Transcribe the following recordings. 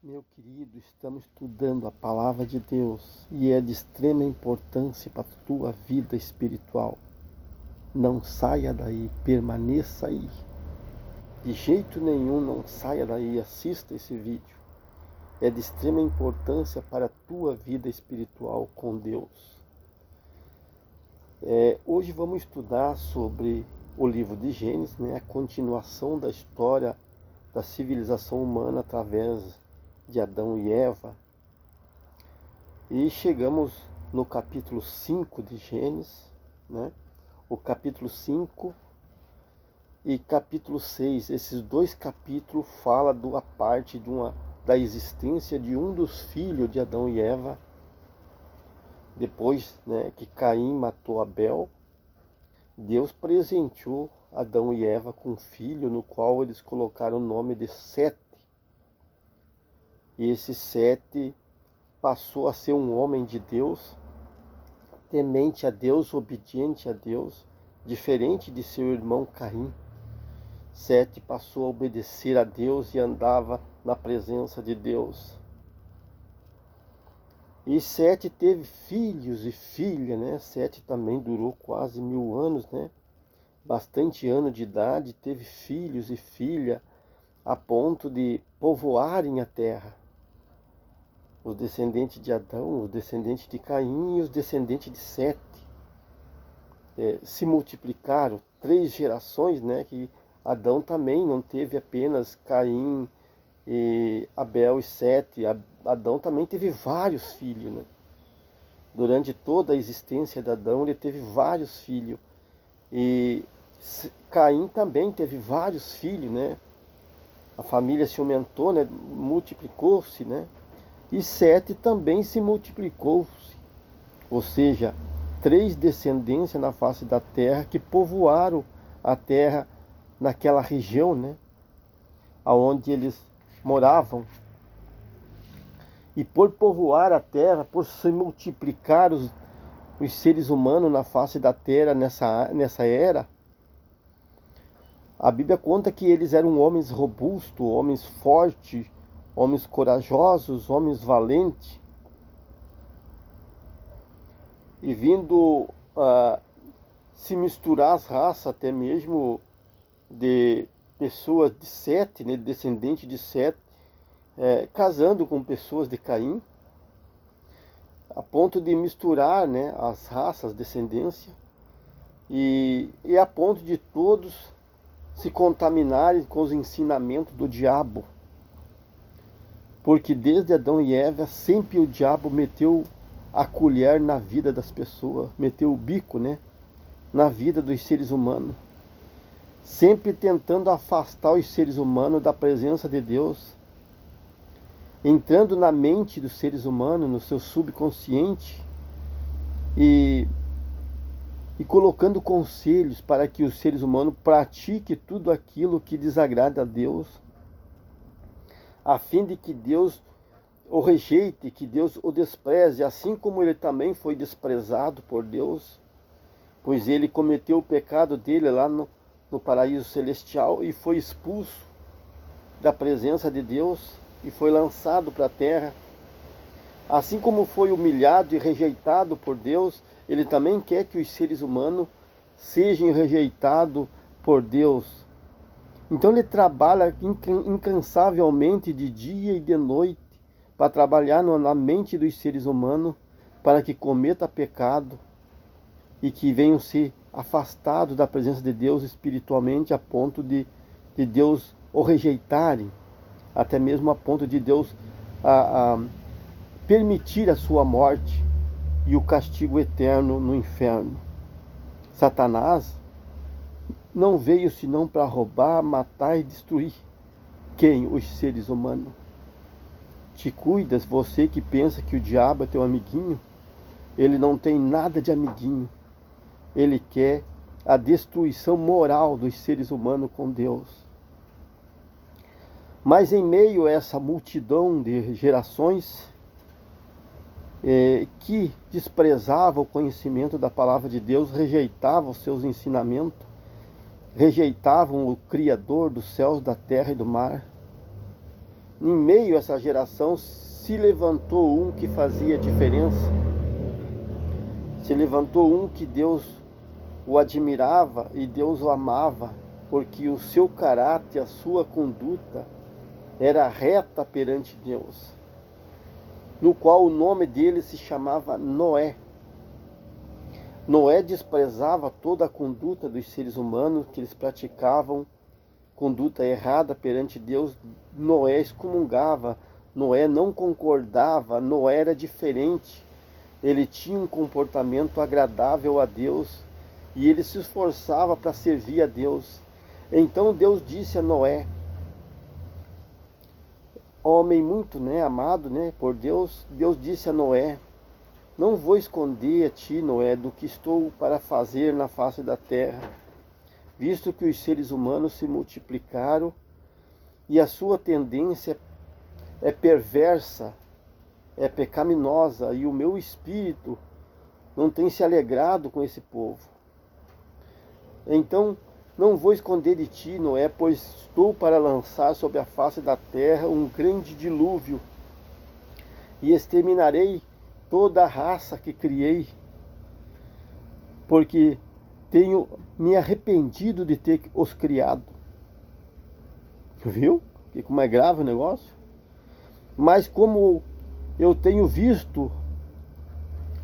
Meu querido, estamos estudando a palavra de Deus e é de extrema importância para a tua vida espiritual. Não saia daí, permaneça aí. De jeito nenhum não saia daí, assista esse vídeo. É de extrema importância para a tua vida espiritual com Deus. Hoje vamos estudar sobre o livro de Gênesis, a continuação da história da civilização humana através de Adão e Eva. E chegamos no capítulo 5 de Gênesis, o capítulo 5 e capítulo 6. Esses dois capítulos falam da parte da existência de um dos filhos de Adão e Eva, depois que Caim matou Abel. Deus presenteou Adão e Eva com um filho, no qual eles colocaram o nome de Sete. E esse Sete passou a ser um homem de Deus, temente a Deus, obediente a Deus, diferente de seu irmão Caim. Sete passou a obedecer a Deus e andava na presença de Deus. E Sete teve filhos e filha, Sete também durou quase 1000 anos, Bastante ano de idade, teve filhos e filha, a ponto de povoarem a terra. Os descendentes de Adão, os descendentes de Caim e os descendentes de Sete se multiplicaram. 3 gerações, que Adão também não teve apenas Caim, e Abel e Sete. Adão também teve vários filhos, Durante toda a existência de Adão, ele teve vários filhos. E Caim também teve vários filhos, A família se aumentou, multiplicou-se, E Sete também se multiplicou-se. Ou seja, 3 descendências na face da terra que povoaram a terra naquela região, aonde eles moravam. E por povoar a terra, por se multiplicar os seres humanos na face da terra nessa era, a Bíblia conta que eles eram homens robustos, homens fortes, homens corajosos, homens valentes. E vindo se misturar as raças, até mesmo de pessoas de Sete, descendentes de Sete, casando com pessoas de Caim, a ponto de misturar as raças, descendência, e a ponto de todos se contaminarem com os ensinamentos do diabo. Porque desde Adão e Eva, sempre o diabo meteu a colher na vida das pessoas, meteu o bico na vida dos seres humanos, sempre tentando afastar os seres humanos da presença de Deus, entrando na mente dos seres humanos, no seu subconsciente, e colocando conselhos para que os seres humanos pratiquem tudo aquilo que desagrada a Deus, a fim de que Deus o rejeite, que Deus o despreze, assim como ele também foi desprezado por Deus, pois ele cometeu o pecado dele lá no paraíso celestial e foi expulso da presença de Deus e foi lançado para a terra. Assim como foi humilhado e rejeitado por Deus, ele também quer que os seres humanos sejam rejeitados por Deus. Então ele trabalha incansavelmente de dia e de noite para trabalhar na mente dos seres humanos, para que cometa pecado e que venham ser afastados da presença de Deus espiritualmente, a ponto de Deus o rejeitarem, até mesmo a ponto de Deus permitir a sua morte e o castigo eterno no inferno. Satanás não veio senão para roubar, matar e destruir. Quem? Os seres humanos. Te cuidas, você que pensa que o diabo é teu amiguinho? Ele não tem nada de amiguinho. Ele quer a destruição moral dos seres humanos com Deus. Mas em meio a essa multidão de gerações que desprezava o conhecimento da palavra de Deus, rejeitavam os seus ensinamentos, rejeitavam o Criador dos céus, da terra e do mar, em meio a essa geração, se levantou um que fazia diferença. Se levantou um que Deus o admirava e Deus o amava, porque o seu caráter, a sua conduta era reta perante Deus, no qual o nome dele se chamava Noé. Noé desprezava toda a conduta dos seres humanos que eles praticavam, conduta errada perante Deus. Noé excomungava, Noé não concordava, Noé era diferente. Ele tinha um comportamento agradável a Deus e ele se esforçava para servir a Deus. Então Deus disse a Noé, homem muito amado por Deus, Deus disse a Noé, não vou esconder a ti, Noé, do que estou para fazer na face da terra, visto que os seres humanos se multiplicaram e a sua tendência é perversa, é pecaminosa, e o meu espírito não tem se alegrado com esse povo. Então, não vou esconder de ti, Noé, pois estou para lançar sobre a face da terra um grande dilúvio, e exterminarei toda a raça que criei, porque tenho me arrependido de ter os criado. Viu? E como é grave o negócio? Mas como eu tenho visto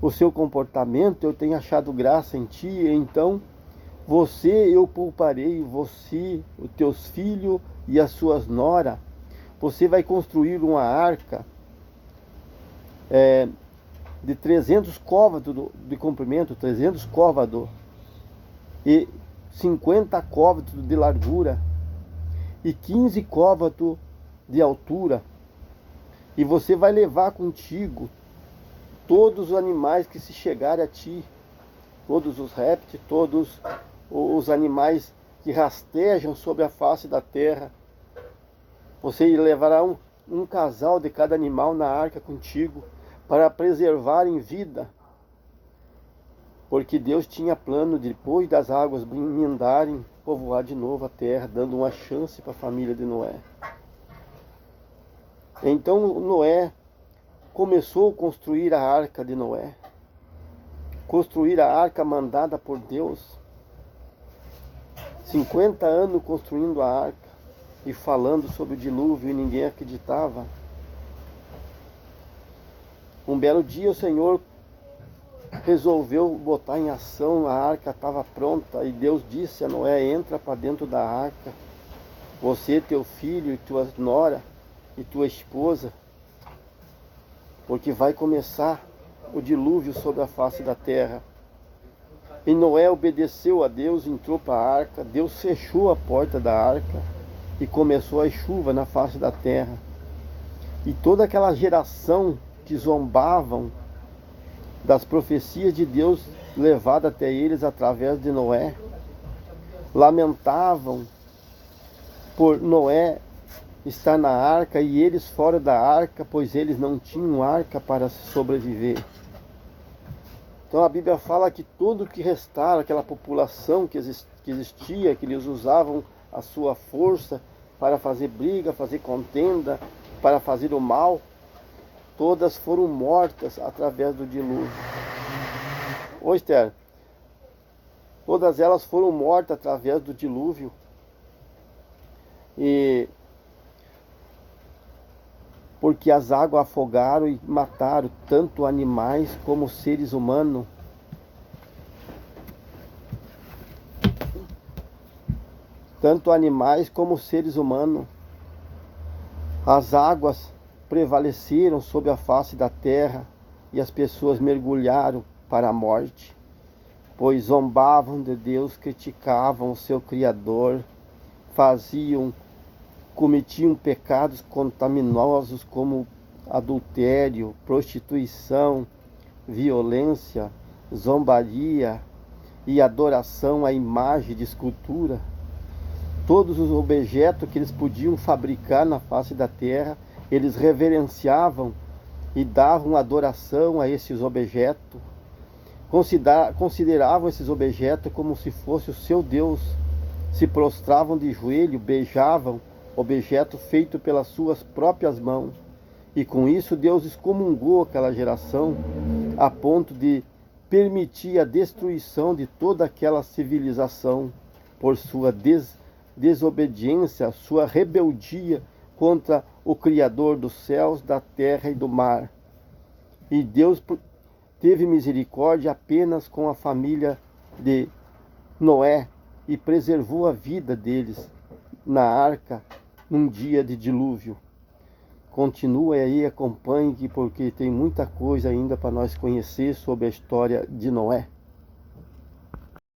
o seu comportamento, eu tenho achado graça em ti, então você eu pouparei, você, os teus filhos e as suas noras. Você vai construir uma arca de 300 côvados de comprimento, 300 côvados, e 50 côvados de largura, e 15 côvados de altura. E você vai levar contigo todos os animais que se chegarem a ti, todos os répteis, todos os animais que rastejam sobre a face da terra. Você levará um casal de cada animal na arca contigo, para preservar em vida, porque Deus tinha plano, depois das águas inundarem, povoar de novo a terra, dando uma chance para a família de Noé. Então Noé começou a construir a arca de Noé, construir a arca mandada por Deus, 50 anos construindo a arca e falando sobre o dilúvio, e ninguém acreditava. Um belo dia o Senhor resolveu botar em ação, a arca estava pronta, e Deus disse a Noé, entra para dentro da arca, você, teu filho, e tuas nora, e tua esposa, porque vai começar o dilúvio sobre a face da terra. E Noé obedeceu a Deus, entrou para a arca, Deus fechou a porta da arca, e começou a chuva na face da terra. E toda aquela geração que zombavam das profecias de Deus levadas até eles através de Noé, lamentavam por Noé estar na arca e eles fora da arca, pois eles não tinham arca para sobreviver. Então a Bíblia fala que tudo que restara, aquela população que existia, que eles usavam a sua força para fazer briga, fazer contenda, para fazer o mal, todas foram mortas através do dilúvio. Ô Esther, todas elas foram mortas através do dilúvio. E porque as águas afogaram e mataram tanto animais como seres humanos. Tanto animais como seres humanos. As águas prevaleceram sobre a face da terra e as pessoas mergulharam para a morte, pois zombavam de Deus, criticavam o seu Criador, cometiam pecados contaminosos como adultério, prostituição, violência, zombaria e adoração à imagem de escultura. Todos os objetos que eles podiam fabricar na face da terra, eles reverenciavam e davam adoração a esses objetos. Consideravam esses objetos como se fosse o seu Deus. Se prostravam de joelho, beijavam objeto feito pelas suas próprias mãos. E com isso Deus excomungou aquela geração a ponto de permitir a destruição de toda aquela civilização por sua desobediência, sua rebeldia contra o Criador dos céus, da terra e do mar. E Deus teve misericórdia apenas com a família de Noé e preservou a vida deles na arca num dia de dilúvio. Continue aí, acompanhe, porque tem muita coisa ainda para nós conhecer sobre a história de Noé.